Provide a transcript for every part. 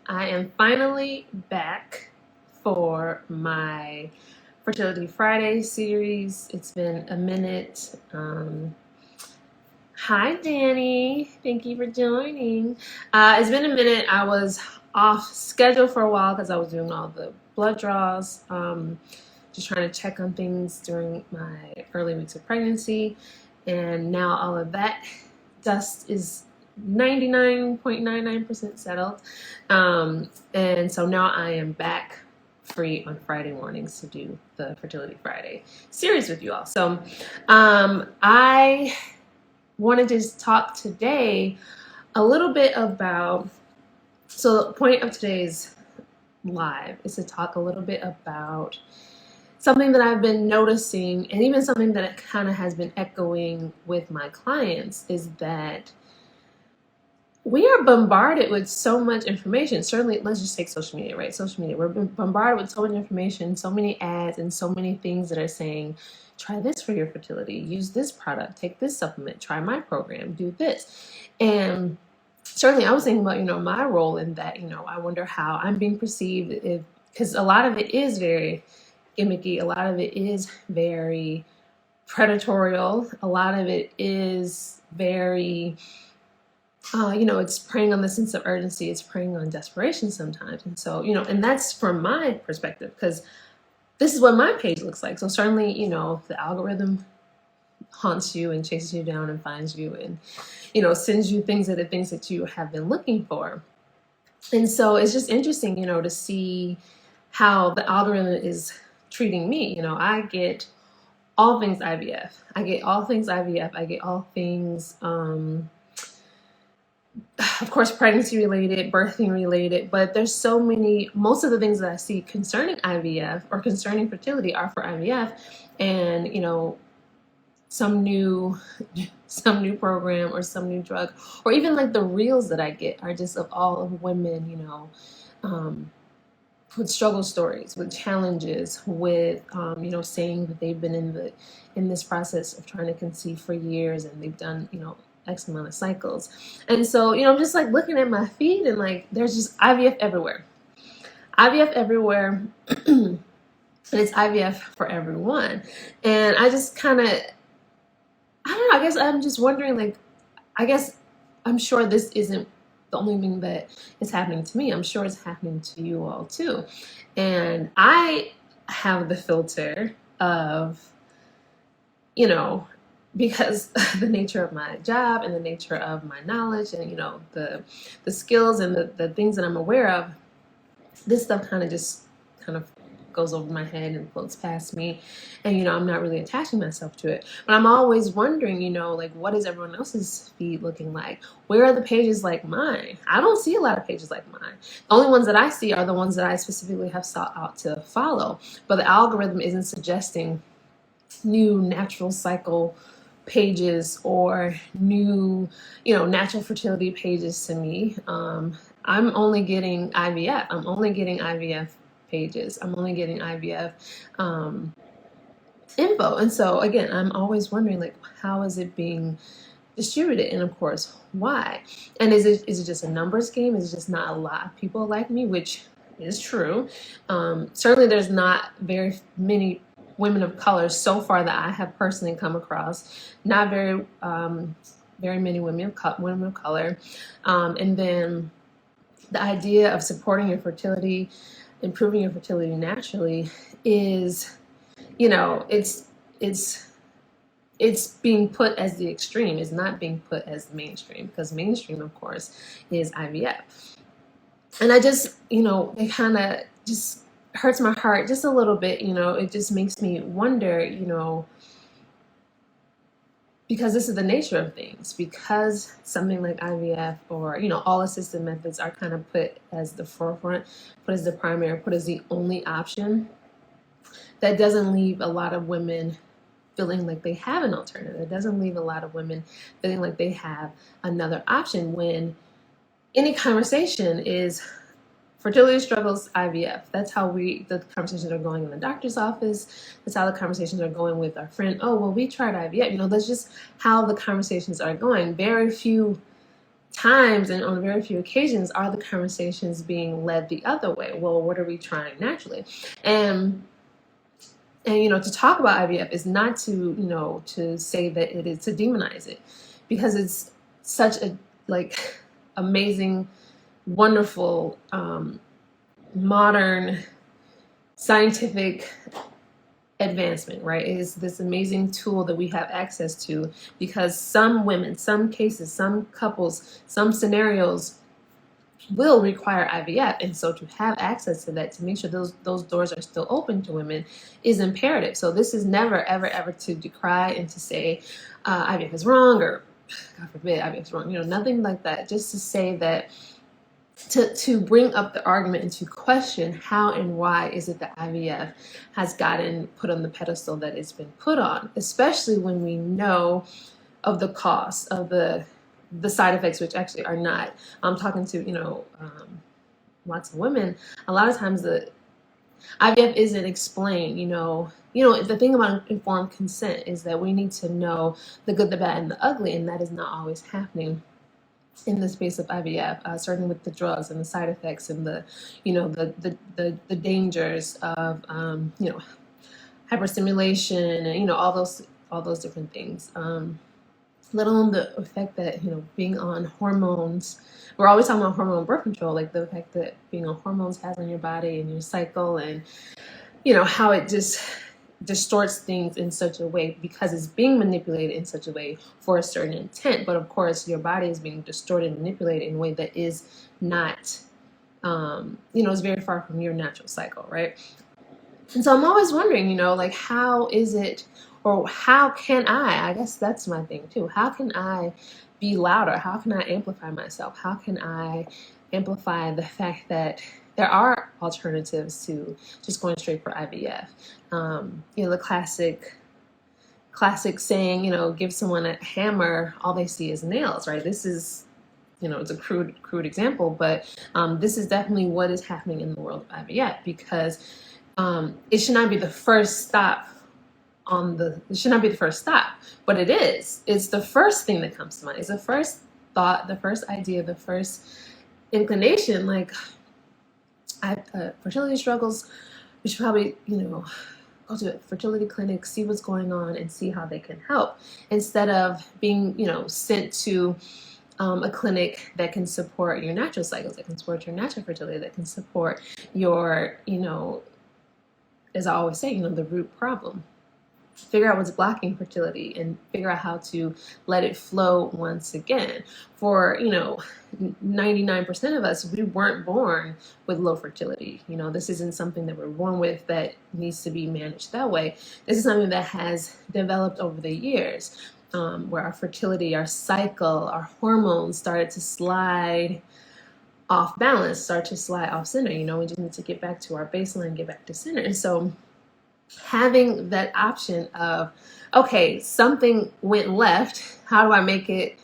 I am finally back for my Fertility Friday series. It's been a minute. Hi, Danny. Thank you for joining. It's been a minute. I was off schedule for a while because I was doing all the blood draws, just trying to check on things during my early weeks of pregnancy. And now all of that dust is 99.99% settled. And so now I am back free on Friday mornings to do the Fertility Friday series with you all. So I wanted to just talk today a little bit about, so the point of today's live is to talk a little bit about something that I've been noticing, and even something that kind of has been echoing with my clients, is that we are bombarded with so much information. Certainly, let's just take social media, right? Social media, we're bombarded with so much information, so many ads, and so many things that are saying, try this for your fertility, use this product, take this supplement, try my program, do this. And certainly I was thinking about, my role in that. I wonder how I'm being perceived, because a lot of it is very gimmicky, a lot of it is very predatorial, a lot of it is very, it's preying on the sense of urgency, it's preying on desperation sometimes. And so, and that's from my perspective, because this is what my page looks like. So certainly, the algorithm haunts you and chases you down and finds you and, sends you things that you have been looking for. And so it's just interesting, to see how the algorithm is treating me. I get all things IVF. I get all things, of course, pregnancy related, birthing related, but there's so many, most of the things that I see concerning IVF or concerning fertility are for IVF. And, some new program or some new drug, or even like the reels that I get are just of all of women, with struggle stories, with challenges, with, saying that they've been in this process of trying to conceive for years, and they've done, X amount of cycles. And so, I'm just like looking at my feed, and like, there's just IVF everywhere. IVF everywhere. And it's IVF for everyone. And I just kind of, I don't know, I guess I'm just wondering, like, I'm sure this isn't the only thing that is happening to me. I'm sure it's happening to you all too. And I have the filter of, because the nature of my job and the nature of my knowledge and, the skills and the things that I'm aware of, this stuff kind of goes over my head and floats past me. And, I'm not really attaching myself to it. But I'm always wondering, like, what is everyone else's feed looking like? Where are the pages like mine? I don't see a lot of pages like mine. The only ones that I see are the ones that I specifically have sought out to follow. But the algorithm isn't suggesting new natural cycle pages or new, natural fertility pages to me. I'm only getting IVF. I'm only getting IVF pages. I'm only getting IVF info. And so again, I'm always wondering, like, how is it being distributed? And of course, why? And is it just a numbers game? Is it just not a lot of people like me, which is true. Certainly there's not very many women of color so far that I have personally come across. Not very many women of color. And then the idea of supporting your fertility, improving your fertility naturally is, it's being put as the extreme. It's not being put as the mainstream, because mainstream, of course, is IVF. And I just, it kind of just hurts my heart just a little bit. It just makes me wonder, because this is the nature of things, because something like IVF or, all assisted methods are kind of put as the forefront, put as the primary, put as the only option, that doesn't leave a lot of women feeling like they have an alternative. It doesn't leave a lot of women feeling like they have another option, when any conversation is fertility struggles, IVF. That's how the conversations are going in the doctor's office. That's how the conversations are going with our friend. Oh, well, we tried IVF. That's just how the conversations are going. Very few times and on very few occasions are the conversations being led the other way. Well, what are we trying naturally? And to talk about IVF is not to, to say that it is to demonize it, because it's such a amazing, wonderful, modern, scientific advancement, right? It is this amazing tool that we have access to, because some women, some cases, some couples, some scenarios will require IVF, and so to have access to that, to make sure those doors are still open to women, is imperative. So this is never ever to decry and to say IVF is wrong, or God forbid IVF is wrong, nothing like that. Just to say that, to bring up the argument and to question how and why is it that IVF has gotten put on the pedestal that it's been put on, especially when we know of the cost of the side effects, which actually are not. I'm talking to lots of women. A lot of times the IVF isn't explained. The thing about informed consent is that we need to know the good, the bad, and the ugly, and that is not always happening in the space of IVF, certainly with the drugs and the side effects and the dangers of hyperstimulation and all those different things. Let alone the effect that being on hormones. We're always talking about hormone birth control, like the effect that being on hormones has on your body and your cycle, and how it just distorts things in such a way because it's being manipulated in such a way for a certain intent. But of course, your body is being distorted and manipulated in a way that is not, is very far from your natural cycle, right? And so I'm always wondering, how is it, or how can I guess that's my thing too. How can I be louder? How can I amplify myself? How can I amplify the fact that there are alternatives to just going straight for IVF? The classic saying, give someone a hammer, all they see is nails, right? This is, it's a crude example, but this is definitely what is happening in the world of IVF, because it should not be the first stop it should not be the first stop, but it is. It's the first thing that comes to mind. It's the first thought, the first idea, the first inclination. Like, I have fertility struggles. We should probably, go to a fertility clinic, see what's going on, and see how they can help, instead of being, sent to a clinic that can support your natural cycles, that can support your natural fertility, that can support your, as I always say, the root problem. Figure out what's blocking fertility and figure out how to let it flow once again. For 99% of us, we weren't born with low fertility. This isn't something that we're born with that needs to be managed that way. This is something that has developed over the years, where our fertility, our cycle, our hormones started to slide off balance, start to slide off center. We just need to get back to our baseline, get back to center. And so having that option of, okay, something went left, how do I make it,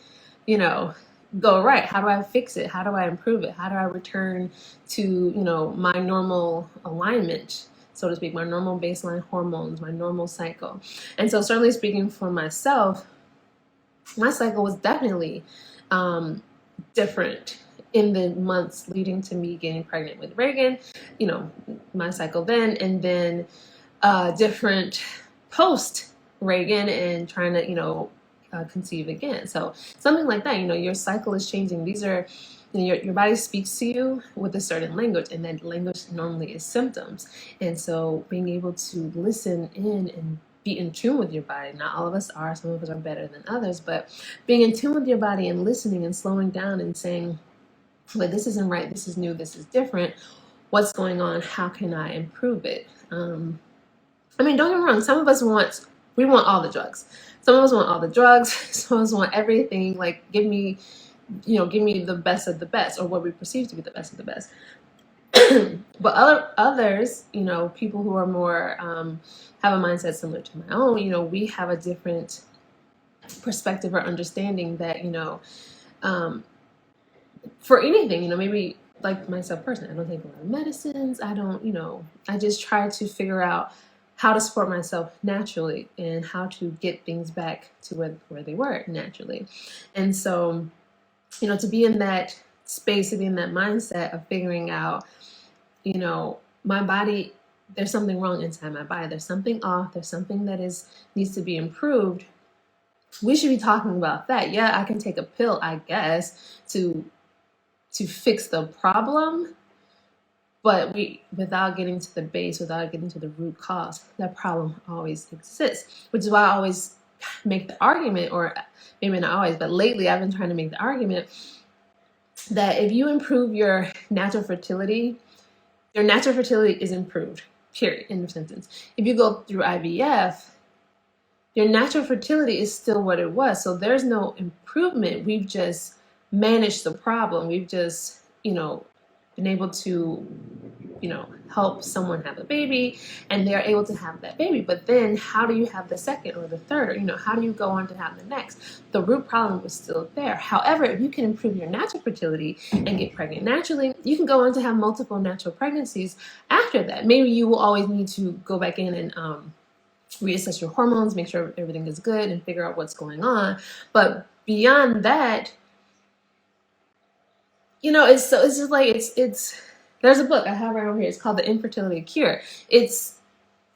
go right? How do I fix it? How do I improve it? How do I return to, my normal alignment, so to speak, my normal baseline hormones, my normal cycle? And so certainly speaking for myself, my cycle was definitely different in the months leading to me getting pregnant with Reagan, my cycle then, and then different post Reagan and trying to, conceive again. So something like that, your cycle is changing. These are, your body speaks to you with a certain language, and that language normally is symptoms. And so being able to listen in and be in tune with your body. Not all of us are, some of us are better than others, but being in tune with your body and listening and slowing down and saying, well, this isn't right, this is new, this is different. What's going on? How can I improve it? Don't get me wrong. Some of us want all the drugs. Some of us want all the drugs. Some of us want everything. Like, give me the best of the best, or what we perceive to be the best of the best. But others, people who are more, have a mindset similar to my own, we have a different perspective or understanding that, for anything, maybe like myself personally, I don't take a lot of medicines. I don't, I just try to figure out how to support myself naturally and how to get things back to where they were naturally. And so to be in that space, to be in that mindset of figuring out, my body, there's something wrong inside my body. There's something off. There's something that needs to be improved. We should be talking about that. Yeah, I can take a pill, I guess, to fix the problem, but without getting to the base, without getting to the root cause, that problem always exists, which is why I always make the argument, or maybe not always, but lately I've been trying to make the argument that if you improve your natural fertility is improved, period, end of sentence. If you go through IVF, your natural fertility is still what it was. So there's no improvement. We've just managed the problem. We've just, been able to, help someone have a baby, and they're able to have that baby. But then how do you have the second or the third? How do you go on to have the next? The root problem was still there. However, if you can improve your natural fertility and get pregnant naturally, you can go on to have multiple natural pregnancies after that. Maybe you will always need to go back in and reassess your hormones, make sure everything is good, and figure out what's going on. But beyond that, it's just like, it's there's a book I have right over here. It's called The Infertility Cure. It's,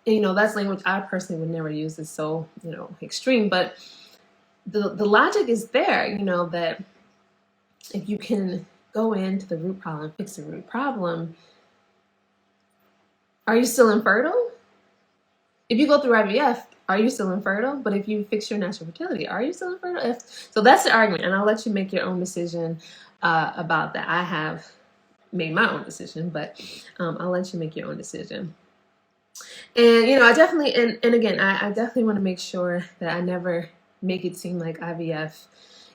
that's language I personally would never use. It's so, extreme, but the logic is there, that if you can go into the root problem, fix the root problem, are you still infertile? If you go through IVF, are you still infertile? But if you fix your natural fertility, are you still infertile? So that's the argument, and I'll let you make your own decision about that. I have made my own decision, but I'll let you make your own decision. And I definitely, and again, I definitely want to make sure that I never make it seem like IVF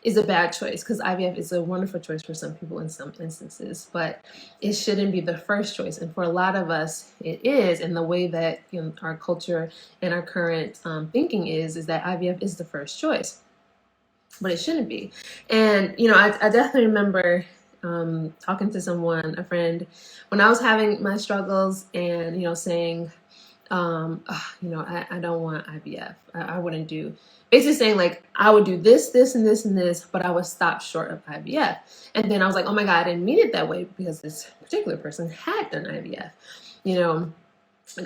is a bad choice, because IVF is a wonderful choice for some people in some instances, but it shouldn't be the first choice. And for a lot of us, it is. And the way that our culture and our current thinking is that IVF is the first choice, but it shouldn't be. And I definitely remember talking to someone, a friend, when I was having my struggles, and saying, I don't want IVF. I wouldn't do. Basically saying, like, I would do this, this, and this, and this, but I would stop short of IVF. And then I was like, oh my God, I didn't mean it that way, because this particular person had done IVF.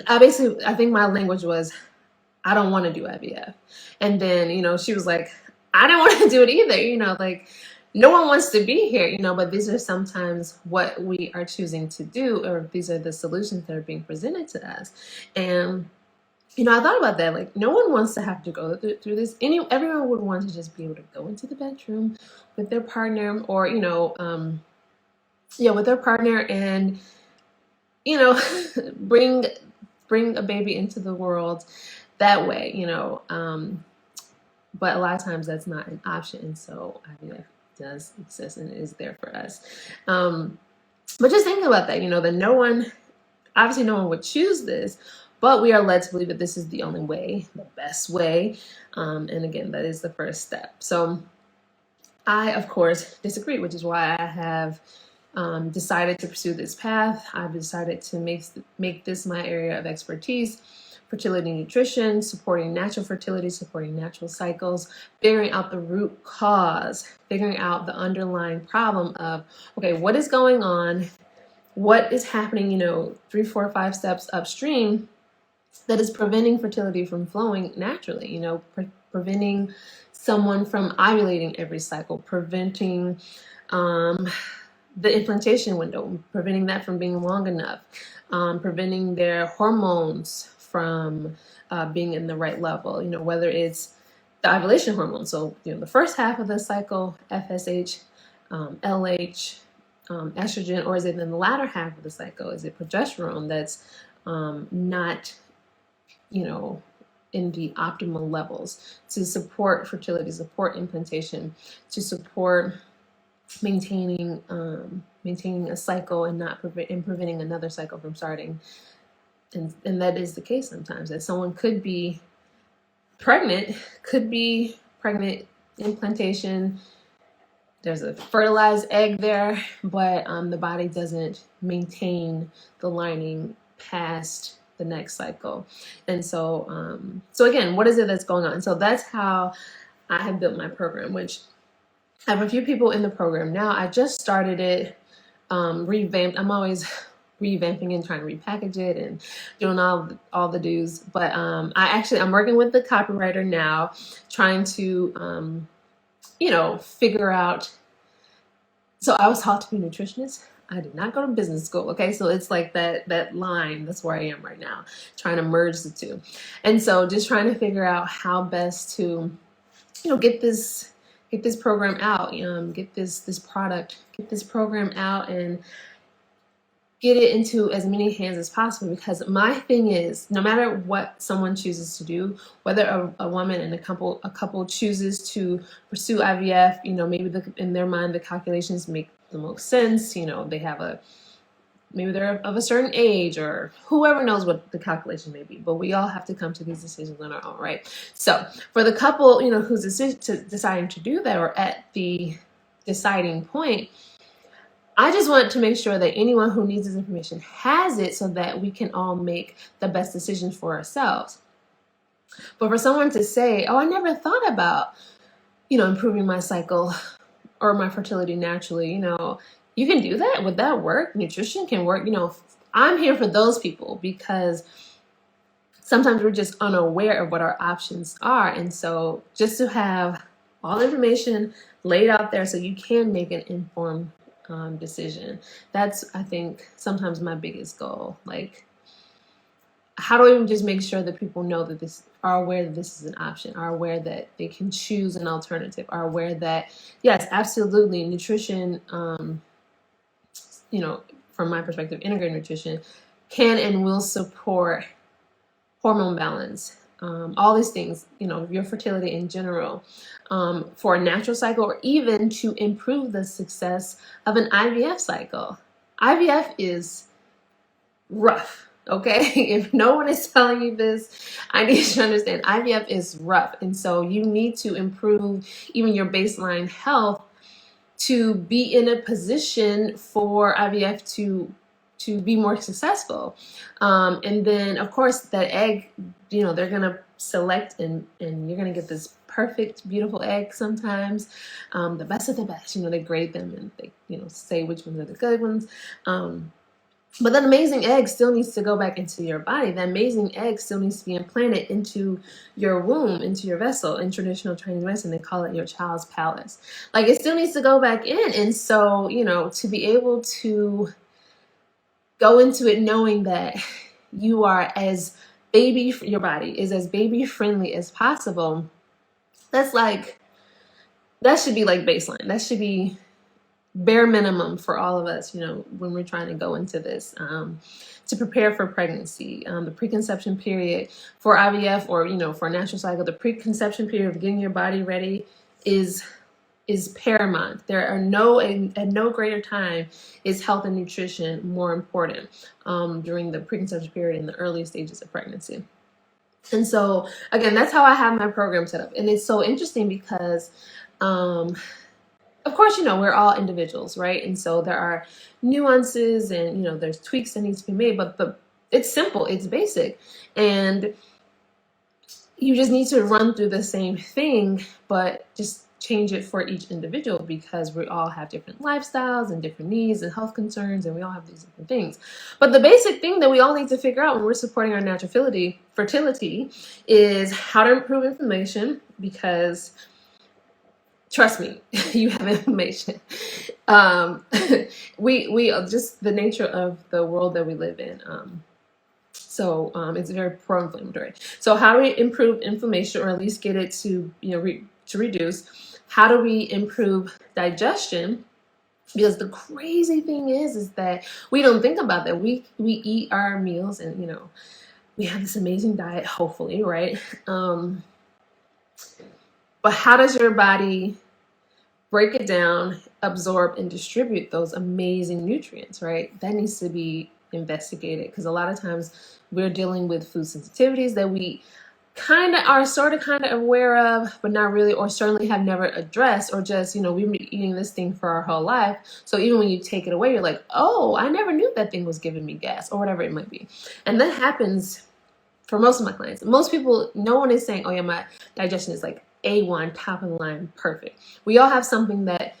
I think my language was, I don't want to do IVF. And then, she was like, I didn't want to do it either. Like, no one wants to be here, but these are sometimes what we are choosing to do, or these are the solutions that are being presented to us. And I thought about that. Like, no one wants to have to go through this. Everyone would want to just be able to go into the bedroom with their partner, or with their partner, and bring a baby into the world that way. But a lot of times that's not an option, and so IVF does exist and it is there for us. But just think about that. That no one would choose this. But we are led to believe that this is the only way, the best way. And again, that is the first step. So I, of course, disagree, which is why I have decided to pursue this path. I've decided to make this my area of expertise: fertility nutrition, supporting natural fertility, supporting natural cycles, figuring out the root cause, figuring out the underlying problem of, okay, what is going on? What is happening, 3, 4, 5 steps upstream that is preventing fertility from flowing naturally, preventing someone from ovulating every cycle, preventing the implantation window, preventing that from being long enough, preventing their hormones from being in the right level, whether it's the ovulation hormone. So, the first half of the cycle, FSH, LH, estrogen, or is it in the latter half of the cycle? Is it progesterone that's not, in the optimal levels to support fertility, support implantation, to support maintaining a cycle and not preventing another cycle from starting? And that is the case sometimes, that someone could be pregnant, implantation, there's a fertilized egg there, but the body doesn't maintain the lining past the next cycle. And so again, what is it that's going on? And so that's how I have built my program, which I have a few people in the program now. I just started it, revamped. I'm always revamping and trying to repackage it and doing all the do's. But I'm working with the copywriter now, trying to figure out. So I was taught to be a nutritionist. I did not go to business school. Okay, so it's like that line. That's where I am right now, trying to merge the two, and so just trying to figure out how best to, get this program out, get this product, get this program out, and get it into as many hands as possible. Because my thing is, no matter what someone chooses to do, whether a woman and a couple chooses to pursue IVF, maybe in their mind the calculations make the most sense. They have maybe they're of a certain age, or whoever knows what the calculation may be, but we all have to come to these decisions on our own, right? So for the couple, who's deciding to do that, or at the deciding point, I just want to make sure that anyone who needs this information has it, so that we can all make the best decisions for ourselves. But for someone to say, oh, I never thought about, improving my cycle or my fertility naturally, you can do that. Would that work? Nutrition can work. I'm here for those people, because sometimes we're just unaware of what our options are. And so just to have all the information laid out there so you can make an informed decision. That's, I think, sometimes my biggest goal. Like, how do we just make sure that people know that are aware that this is an option, are aware that they can choose an alternative, are aware that, yes, absolutely, nutrition, from my perspective, integrative nutrition can and will support hormone balance, all these things, your fertility in general, for a natural cycle, or even to improve the success of an IVF cycle. IVF is rough, okay? If no one is telling you this, I need you to understand IVF is rough. And so you need to improve even your baseline health to be in a position for IVF to be more successful. And then, of course, that egg, they're going to select, and you're going to get this perfect, beautiful egg sometimes, the best of the best. They grade them, and they, say which ones are the good ones. But that amazing egg still needs to go back into your body. That amazing egg still needs to be implanted into your womb, into your vessel. In traditional Chinese medicine, they call it your child's palace. Like, it still needs to go back in. And so, to be able to go into it knowing that you are your body is as baby friendly as possible. That should be like baseline. That should be bare minimum for all of us, when we're trying to go into this, to prepare for pregnancy. The preconception period for IVF, or, for a natural cycle, the preconception period of getting your body ready is paramount. There are at no greater time is health and nutrition more important during the preconception period in the early stages of pregnancy. And so, again, that's how I have my program set up. And it's so interesting because, of course, we're all individuals, right? And so there are nuances, and, there's tweaks that need to be made, but it's simple, it's basic. And you just need to run through the same thing, but just change it for each individual, because we all have different lifestyles and different needs and health concerns, and we all have these different things. But the basic thing that we all need to figure out when we're supporting our natural fertility is how to improve inflammation, because trust me, you have inflammation. We just the nature of the world that we live in. So it's very pro-inflammatory. So how do we improve inflammation, or at least get it to to reduce? How do we improve digestion? Because the crazy thing is that we don't think about that. We eat our meals, and we have this amazing diet, hopefully, right? But how does your body break it down, absorb, and distribute those amazing nutrients, right? That needs to be investigated, because a lot of times we're dealing with food sensitivities that we kind of aware of, but not really, or certainly have never addressed, or just, we've been eating this thing for our whole life. So even when you take it away, you're like, oh, I never knew that thing was giving me gas, or whatever it might be. And that happens for most of my clients. Most people, no one is saying, oh yeah, my digestion is like A1, top of the line, perfect. We all have something that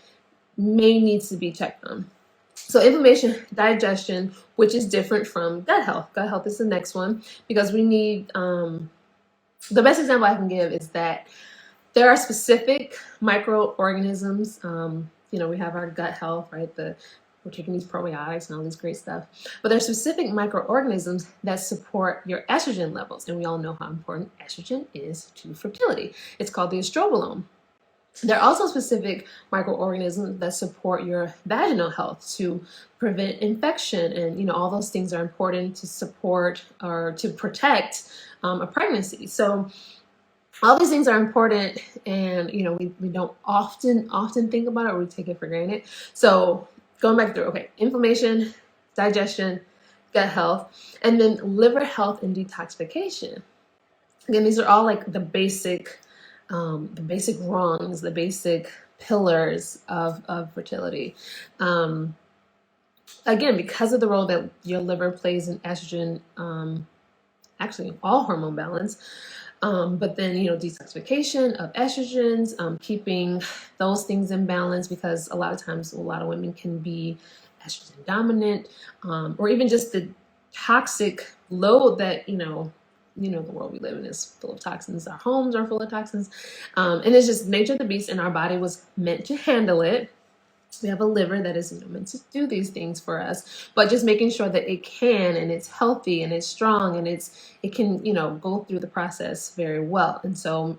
may needs to be checked on. So inflammation, digestion, which is different from gut health. Gut health is the next one because we need, the best example I can give is that there are specific microorganisms. We have our gut health, right? We're taking these probiotics and all this great stuff. But there are specific microorganisms that support your estrogen levels. And we all know how important estrogen is to fertility. It's called the estrobolome. There are also specific microorganisms that support your vaginal health to prevent infection. And, all those things are important to support or to protect a pregnancy. So all these things are important, and, we don't often think about it, or we take it for granted. So going back through, okay, inflammation, digestion, gut health, and then liver health and detoxification. Again, these are all like the basic rungs, the basic pillars of fertility. Again, because of the role that your liver plays in estrogen, actually all hormone balance, but then, detoxification of estrogens, keeping those things in balance, because a lot of times a lot of women can be estrogen dominant, or even just the toxic load that, the world we live in is full of toxins. Our homes are full of toxins. And it's just nature of the beast, and our body was meant to handle it. We have a liver that is meant to do these things for us, but just making sure that it can, and it's healthy and it's strong, and it can, go through the process very well. And so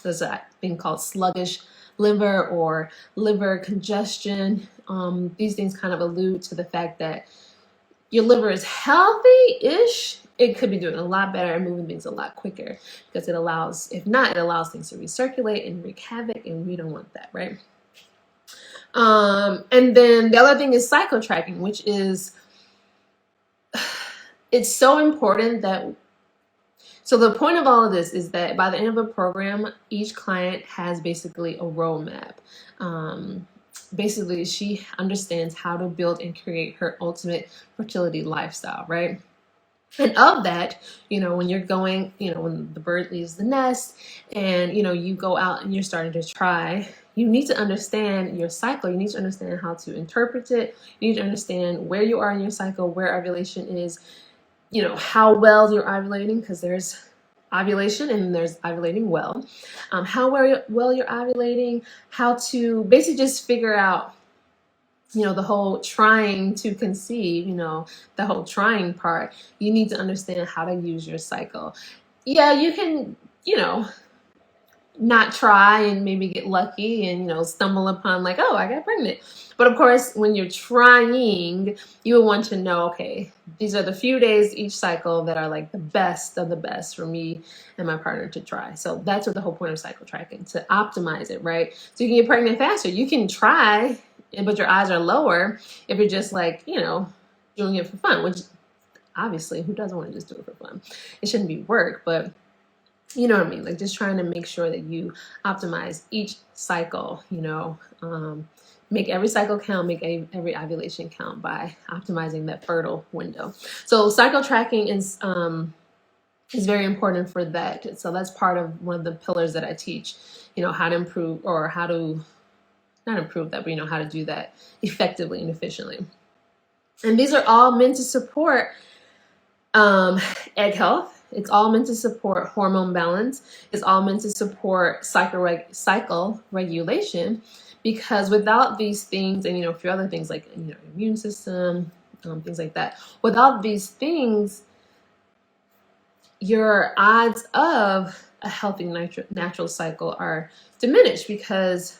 there's a thing called sluggish liver or liver congestion. These things kind of allude to the fact that your liver is healthy-ish. It could be doing a lot better and moving things a lot quicker, because it allows things to recirculate and wreak havoc, and we don't want that, right? And then the other thing is cycle tracking, which is, it's so important so the point of all of this is that by the end of a program, each client has basically a roadmap. Basically, she understands how to build and create her ultimate fertility lifestyle, right? And of that, when you're going, when the bird leaves the nest and, you go out and you're starting to try, you need to understand your cycle. You need to understand how to interpret it. You need to understand where you are in your cycle, where ovulation is, how well you're ovulating, because there's ovulation and there's ovulating well. How well you're ovulating, how to basically just figure out, the whole trying to conceive, the whole trying part. You need to understand how to use your cycle. Yeah, you can, not try and maybe get lucky and, stumble upon like, oh, I got pregnant. But of course, when you're trying, you will want to know, okay, these are the few days each cycle that are like the best of the best for me and my partner to try. So that's what the whole point of cycle tracking, to optimize it, right? So you can get pregnant faster. You can try, but your odds are lower if you're just like, doing it for fun, which obviously, who doesn't want to just do it for fun? It shouldn't be work, but you know what I mean? Like, just trying to make sure that you optimize each cycle, make every cycle count, make every ovulation count by optimizing that fertile window. So cycle tracking is very important for that. So that's part of one of the pillars that I teach, how to improve, or how to, not improve that, but how to do that effectively and efficiently. And these are all meant to support egg health. It's all meant to support hormone balance. It's all meant to support cycle regulation, because without these things, and a few other things like immune system, things like that, without these things, your odds of a healthy natural cycle are diminished, because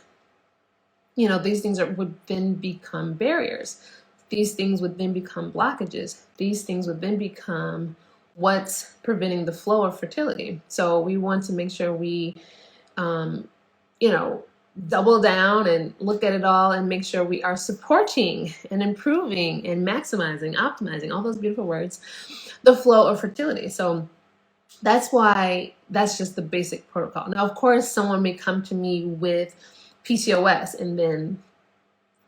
these things would then become barriers. These things would then become blockages. These things would then become what's preventing the flow of fertility. So we want to make sure we, double down and look at it all and make sure we are supporting and improving and maximizing, optimizing, all those beautiful words, the flow of fertility. So that's why that's just the basic protocol. Now, of course, someone may come to me with PCOS, and then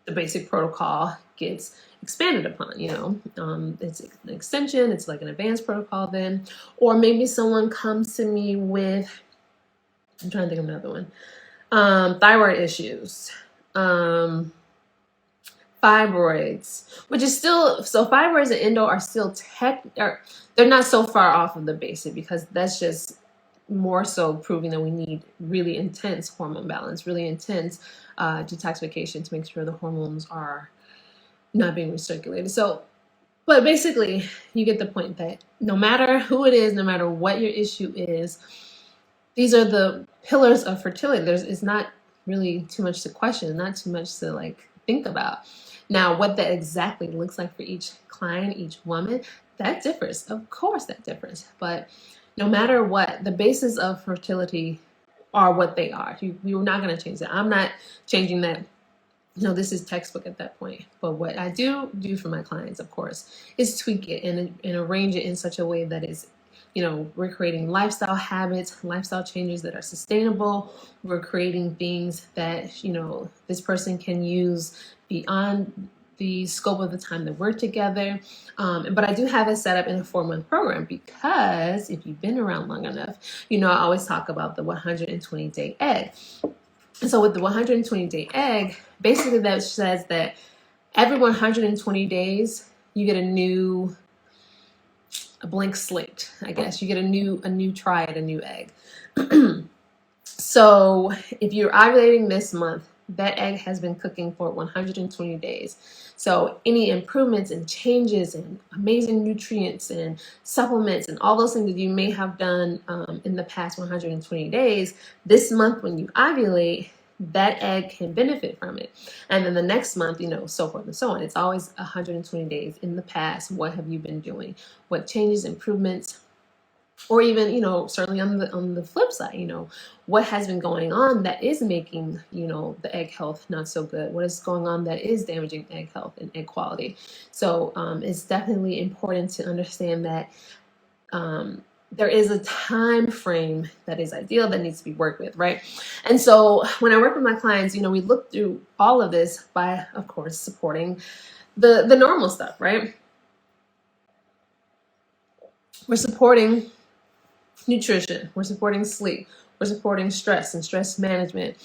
the basic protocol gets expanded upon, it's an extension, it's like an advanced protocol then. Or maybe someone comes to me with, I'm trying to think of another one. Thyroid issues, fibroids, which is still, so fibroids and endo are still they're not so far off of the basic, because that's just more so proving that we need really intense hormone balance, really intense detoxification to make sure the hormones are not being recirculated. So, but basically, you get the point that no matter who it is, no matter what your issue is, these are the pillars of fertility. It's not really too much to question, not too much to like think about. Now, what that exactly looks like for each client, each woman, that differs. Of course, that differs. But no matter what, the basis of fertility are what they are. You're not going to change that. I'm not changing that. This is textbook at that point. But what I do for my clients, of course, is tweak it and arrange it in such a way that is, we're creating lifestyle habits, lifestyle changes that are sustainable. We're creating things that, this person can use beyond the scope of the time that we're together. But I do have it set up in a 4-month program, because if you've been around long enough, I always talk about the 120-day egg. And so with the 120-day egg, basically that says that every 120 days, you get a blank slate, I guess. You get a new try at a new egg. So if you're ovulating this month, that egg has been cooking for 120 days. So any improvements and changes and amazing nutrients and supplements and all those things that you may have done in the past 120 days, this month when you ovulate, that egg can benefit from it. And then the next month, so forth and so on. It's always 120 days in the past. What have you been doing? What changes, improvements, or even, certainly on the flip side, what has been going on that is making, the egg health not so good? What is going on that is damaging egg health and egg quality? So it's definitely important to understand that there is a time frame that is ideal that needs to be worked with, right? And so when I work with my clients, we look through all of this by, of course, supporting the normal stuff, right? We're supporting nutrition, we're supporting sleep, we're supporting stress and stress management.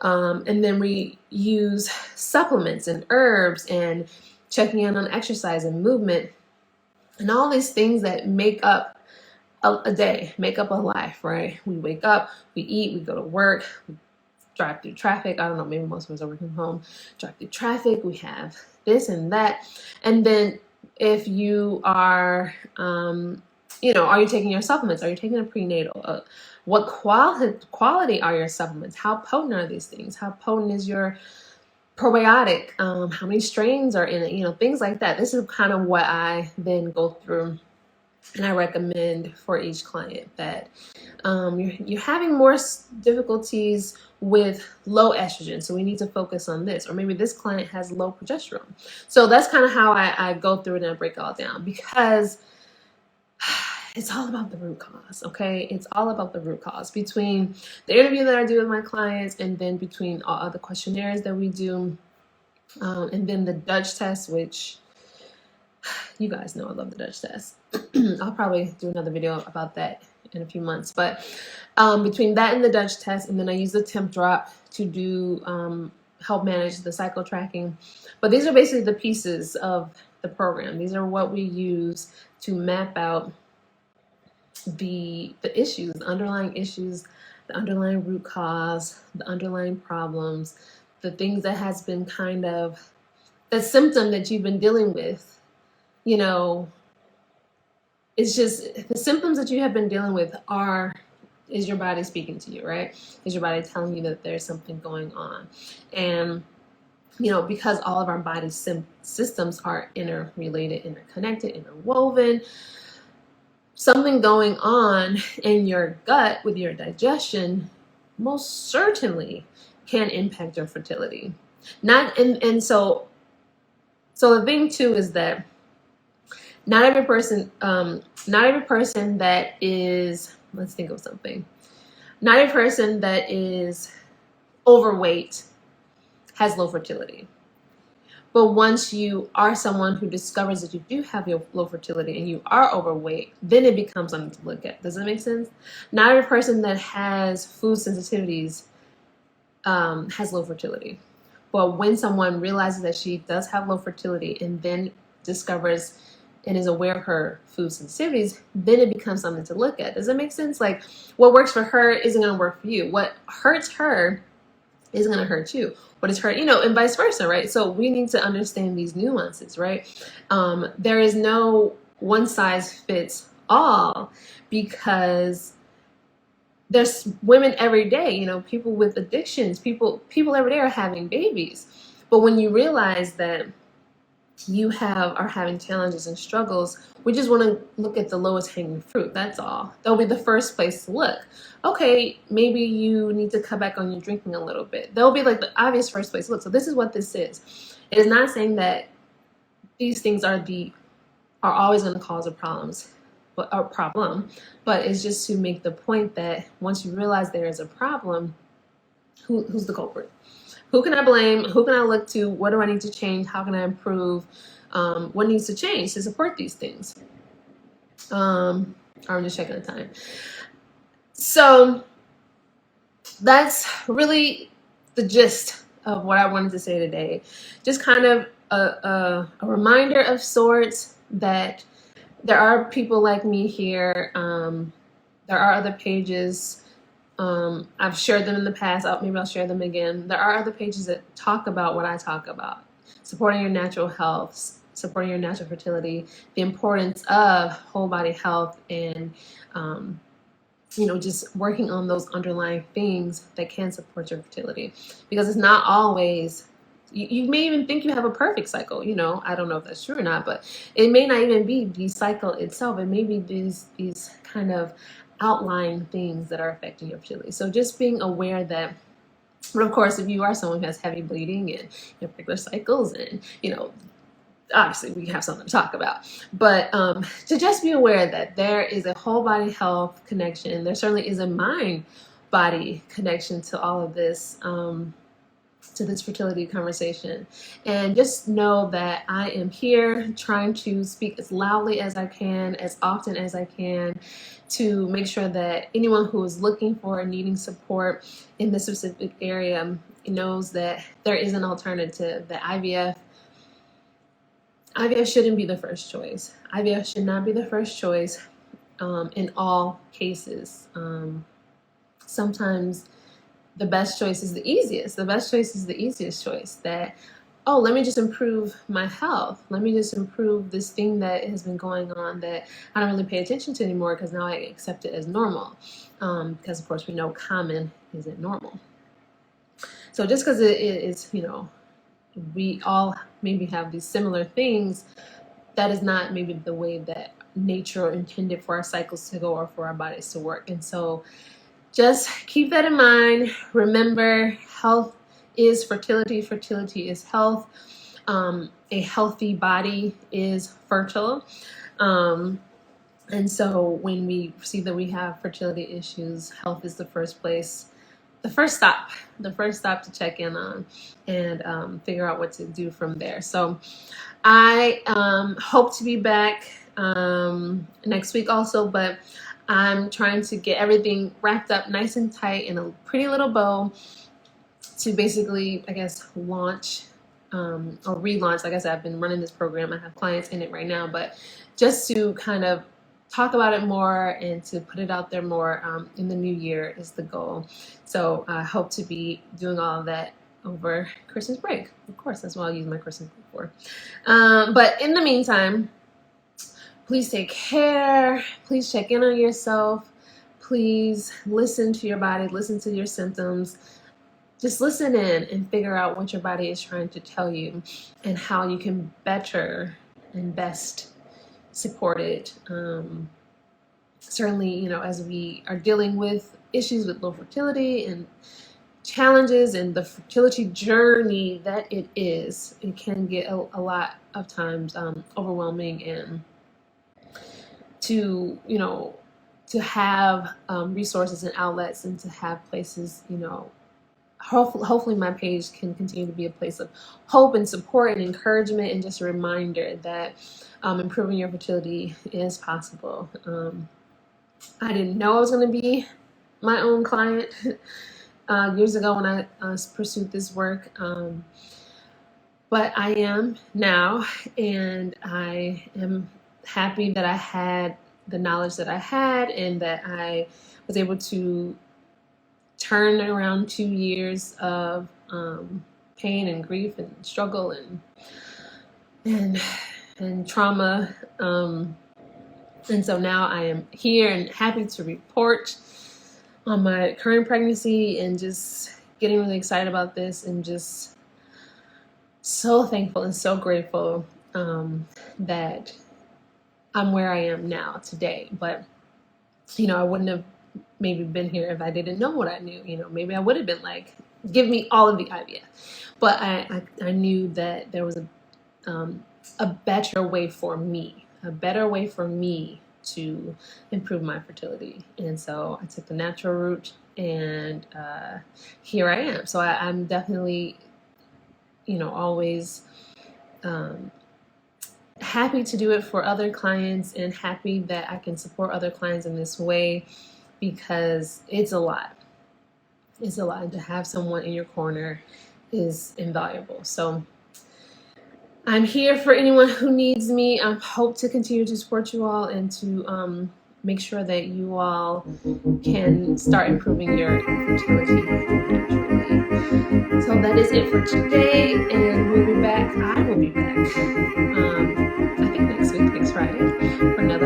And then we use supplements and herbs and checking in on exercise and movement and all these things that make up a day, make up a life, right? We wake up, we eat, we go to work, we drive through traffic. I don't know, maybe most of us are working from home, drive through traffic, we have this and that. And then if you are, are you taking your supplements? Are you taking a prenatal? What quality are your supplements? How potent are these things? How potent is your probiotic? How many strains are in it? Things like that. This is kind of what I then go through and I recommend for each client, that you're having more difficulties with low estrogen, so we need to focus on this. Or maybe this client has low progesterone. So that's kind of how I go through it and I break it all down, because it's all about the root cause, okay? It's all about the root cause. Between the interview that I do with my clients, and then between all other questionnaires that we do, and then the Dutch test, which you guys know I love the Dutch test. I'll probably do another video about that in a few months. But between that and the Dutch test, and then I use the temp drop to do help manage the cycle tracking. But these are basically the pieces of the program. These are what we use to map out the issues, the underlying issues, the underlying root cause, the underlying problems, the things that has been kind of the symptom that you've been dealing with. It's just the symptoms that you have been dealing with is your body speaking to you, right? Is your body telling you that there's something going on? And, because all of our body systems are interrelated, interconnected, interwoven, something going on in your gut with your digestion most certainly can impact your fertility. So the thing too is that not every person that is, let's think of something. Not every person that is overweight has low fertility. But once you are someone who discovers that you do have your low fertility and you are overweight, then it becomes something to look at. Does that make sense? Not every person that has food sensitivities has low fertility. But when someone realizes that she does have low fertility and then discovers and is aware of her food sensitivities, then it becomes something to look at. Does that make sense? Like, what works for her isn't going to work for you. What hurts her is going to hurt you. What is hurt, and vice versa, right? So we need to understand these nuances, right? There is no one size fits all, because there's women every day, people with addictions, people every day are having babies. But when you realize that you are having challenges and struggles, we just want to look at the lowest hanging fruit. That's all. That'll be the first place to look. Okay, maybe you need to cut back on your drinking a little bit. That'll be like the obvious first place to look. So this is what this is. It is not saying that these things are always going to cause a problem, but it's just to make the point that once you realize there is a problem, who's the culprit? Who can I blame? Who can I look to? What do I need to change? How can I improve? What needs to change to support these things? I'm just checking the time. So that's really the gist of what I wanted to say today. Just kind of a reminder of sorts that there are people like me here. There are other pages. I've shared them in the past. Maybe I'll share them again. There are other pages that talk about what I talk about: supporting your natural health, supporting your natural fertility, the importance of whole body health, and just working on those underlying things that can support your fertility. Because it's not always. You may even think you have a perfect cycle. I don't know if that's true or not, but it may not even be the cycle itself. It may be these kind of outlying things that are affecting your fertility. So just being aware that, but of course, if you are someone who has heavy bleeding and irregular cycles, and obviously we have something to talk about. But to just be aware that there is a whole body health connection. There certainly is a mind body connection to all of this. To this fertility conversation, and just know that I am here trying to speak as loudly as I can, as often as I can, to make sure that anyone who is looking for and needing support in this specific area knows that there is an alternative, that IVF shouldn't be the first choice. IVF should not be the first choice in all cases. Sometimes the best choice is the easiest. The best choice is the easiest choice. That, let me just improve my health. Let me just improve this thing that has been going on that I don't really pay attention to anymore, because now I accept it as normal. Because of course we know common isn't normal. So just because it is, we all maybe have these similar things, that is not maybe the way that nature intended for our cycles to go or for our bodies to work. And so just keep that in mind. Remember, health is fertility. Fertility is health. A healthy body is fertile. And so when we see that we have fertility issues, health is the first stop to check in on, and figure out what to do from there. So I hope to be back next week also, but I'm trying to get everything wrapped up nice and tight in a pretty little bow to basically, I guess, launch or relaunch. Like I said, I've been running this program. I have clients in it right now, but just to kind of talk about it more and to put it out there more in the new year is the goal. So I hope to be doing all of that over Christmas break. Of course, that's what I'll use my Christmas break for. But in the meantime, please take care. Please check in on yourself. Please listen to your body, listen to your symptoms. Just listen in and figure out what your body is trying to tell you and how you can better and best support it. Certainly, as we are dealing with issues with low fertility and challenges and the fertility journey that it is, it can get a lot of times overwhelming, and to have resources and outlets, and to have places hopefully my page can continue to be a place of hope and support and encouragement, and just a reminder that improving your fertility is possible. I didn't know I was going to be my own client years ago when I pursued this work, but I am now, and I am happy that I had the knowledge that I had, and that I was able to turn around 2 years of pain and grief and struggle and trauma. And so now I am here and happy to report on my current pregnancy, and just getting really excited about this, and just so thankful and so grateful that I'm where I am now today. But, I wouldn't have maybe been here if I didn't know what I knew. Maybe I would have been like, give me all of the IVF. But I knew that there was a better way for me to improve my fertility. And so I took the natural route, and here I am. So I'm definitely, always happy to do it for other clients, and happy that I can support other clients in this way, because it's a lot. It's a lot, and to have someone in your corner is invaluable. So I'm here for anyone who needs me. I hope to continue to support you all, and to make sure that you all can start improving your fertility naturally. So that is it for today, and we'll be back. I will be back, I think next week, next Friday, for another